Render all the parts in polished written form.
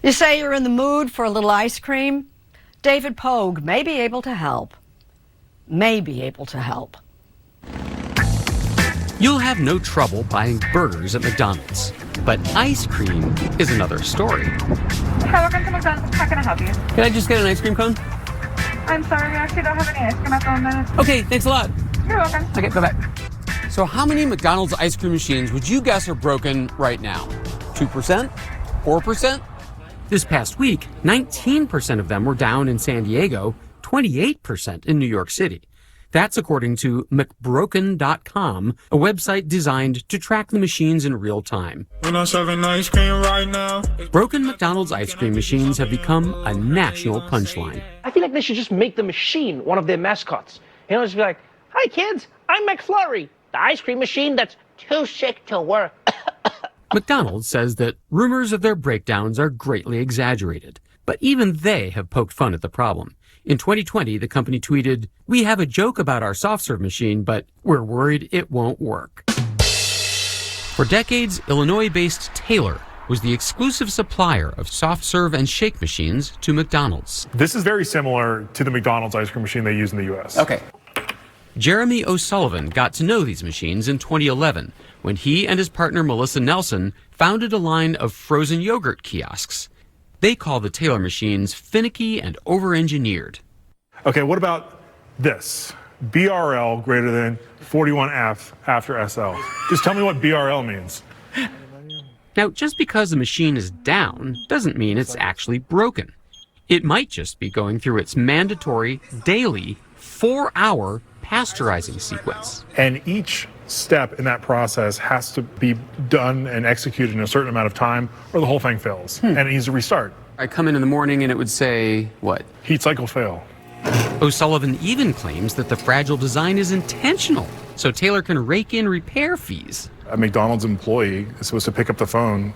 You say you're in the mood for a little ice cream? David Pogue may be able to help. You'll have no trouble buying burgers at McDonald's. But ice cream is another story. Hi, welcome to McDonald's. How can I help you? Can I just get an ice cream cone? I'm sorry, we actually don't have any ice cream at the moment. Okay, thanks a lot. You're welcome. Okay, bye-bye. So how many McDonald's ice cream machines would you guess are broken right now? 2%? 4%? This past week, 19% of them were down in San Diego, 28% in New York City. That's according to McBroken.com, a website designed to track the machines in real time. We're not serving ice cream right now. Broken McDonald's ice cream machines have become a national punchline. I feel like they should just make the machine one of their mascots. You know, just be like, "Hi kids, I'm McFlurry, the ice cream machine that's too sick to work." McDonald's says that rumors of their breakdowns are greatly exaggerated, but even they have poked fun at the problem. In 2020, the company tweeted, "We have a joke about our soft-serve machine, but we're worried it won't work." For decades, Illinois-based Taylor was the exclusive supplier of soft-serve and shake machines to McDonald's. This is very similar to the McDonald's ice cream machine they use in the U.S. Okay. Jeremy O'Sullivan got to know these machines in 2011 when he and his partner Melissa Nelson founded a line of frozen yogurt kiosks. They call the Taylor machines finicky and over-engineered. Okay, what about this? BRL greater than 41F after SL. Just tell me what BRL means. Now, just because the machine is down doesn't mean it's actually broken. It might just be going through its mandatory, daily, 4-hour pasteurizing sequence. And each step in that process has to be done and executed in a certain amount of time or the whole thing fails and it needs to restart. I come in the morning and it would say, what? Heat cycle fail. O'Sullivan even claims that the fragile design is intentional, so Taylor can rake in repair fees. A McDonald's employee is supposed to pick up the phone,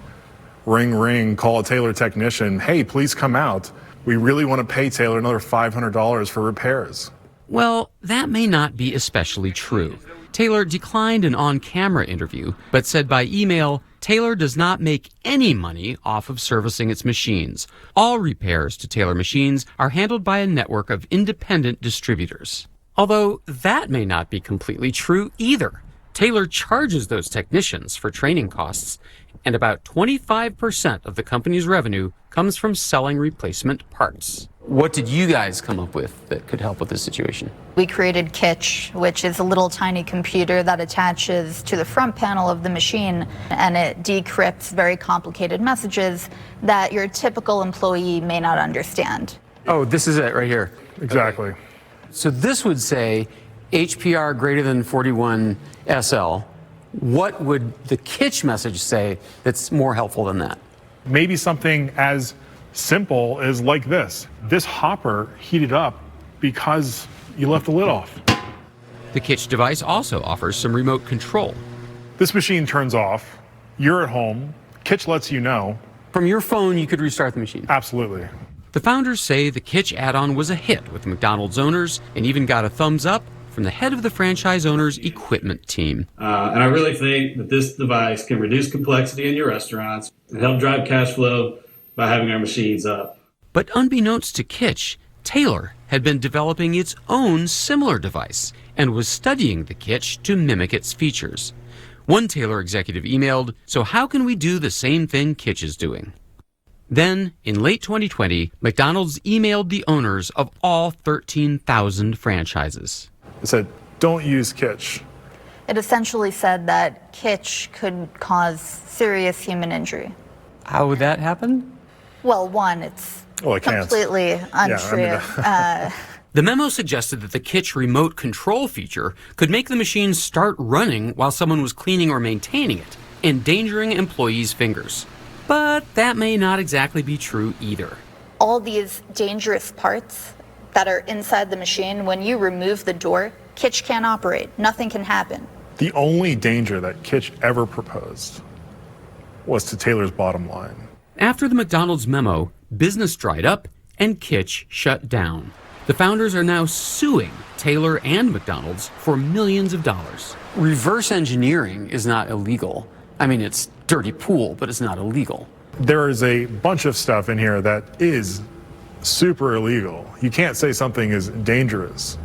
ring, call a Taylor technician. "Hey, please come out. We really want to pay Taylor another $500 for repairs." Well, that may not be especially true. Taylor declined an on-camera interview, but said by email, Taylor does not make any money off of servicing its machines. All repairs to Taylor machines are handled by a network of independent distributors. Although that may not be completely true either. Taylor charges those technicians for training costs, and about 25% of the company's revenue comes from selling replacement parts. What did you guys come up with that could help with this situation? We created Kitch, which is a little tiny computer that attaches to the front panel of the machine, and it decrypts very complicated messages that your typical employee may not understand. Oh, this is it right here. Exactly. Okay. So this would say HPR greater than 41 SL. What would the Kitch message say that's more helpful than that? Maybe something as simple as like this. This hopper heated up because you left the lid off. The Kitch device also offers some remote control. This machine turns off. You're at home. Kitch lets you know. From your phone, you could restart the machine. Absolutely. The founders say the Kitch add-on was a hit with McDonald's owners and even got a thumbs up from the head of the franchise owner's equipment team. And I really think that this device can reduce complexity in your restaurants and help drive cash flow by having our machines up. But unbeknownst to Kitch, Taylor had been developing its own similar device and was studying the Kitch to mimic its features. One Taylor executive emailed, "So how can we do the same thing Kitch is doing?" Then, in late 2020, McDonald's emailed the owners of all 13,000 franchises. It said, "Don't use Kitch." It essentially said that Kitch could cause serious human injury. How would that happen? Well, one, it's completely untrue. The memo suggested that the Kitch remote control feature could make the machine start running while someone was cleaning or maintaining it, endangering employees' fingers. But that may not exactly be true either. All these dangerous parts that are inside the machine, when you remove the door, Kitch can't operate. Nothing can happen. The only danger that Kitch ever proposed was to Taylor's bottom line. After the McDonald's memo, business dried up and Kitch shut down. The founders are now suing Taylor and McDonald's for millions of dollars. Reverse engineering is not illegal. I mean, it's dirty pool, but it's not illegal. There is a bunch of stuff in here that is super illegal. You can't say something is dangerous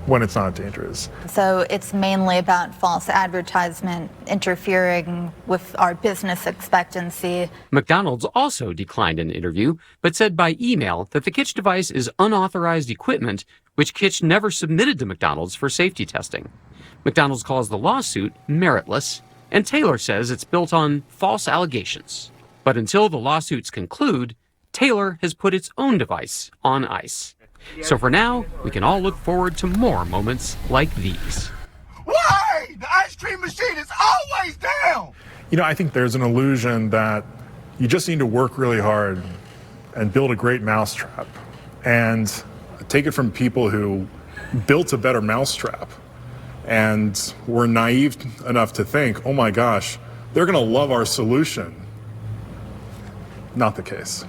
when it's not dangerous. So it's mainly about false advertisement interfering with our business expectancy. McDonald's also declined an interview, but said by email that the Kitch device is unauthorized equipment, which Kitch never submitted to McDonald's for safety testing. McDonald's calls the lawsuit meritless, and Taylor says it's built on false allegations. But until the lawsuits conclude, Taylor has put its own device on ice. So for now, we can all look forward to more moments like these. Why? The ice cream machine is always down! You know, I think there's an illusion that you just need to work really hard and build a great mousetrap. And take it from people who built a better mousetrap and were naive enough to think, oh my gosh, they're going to love our solution. Not the case.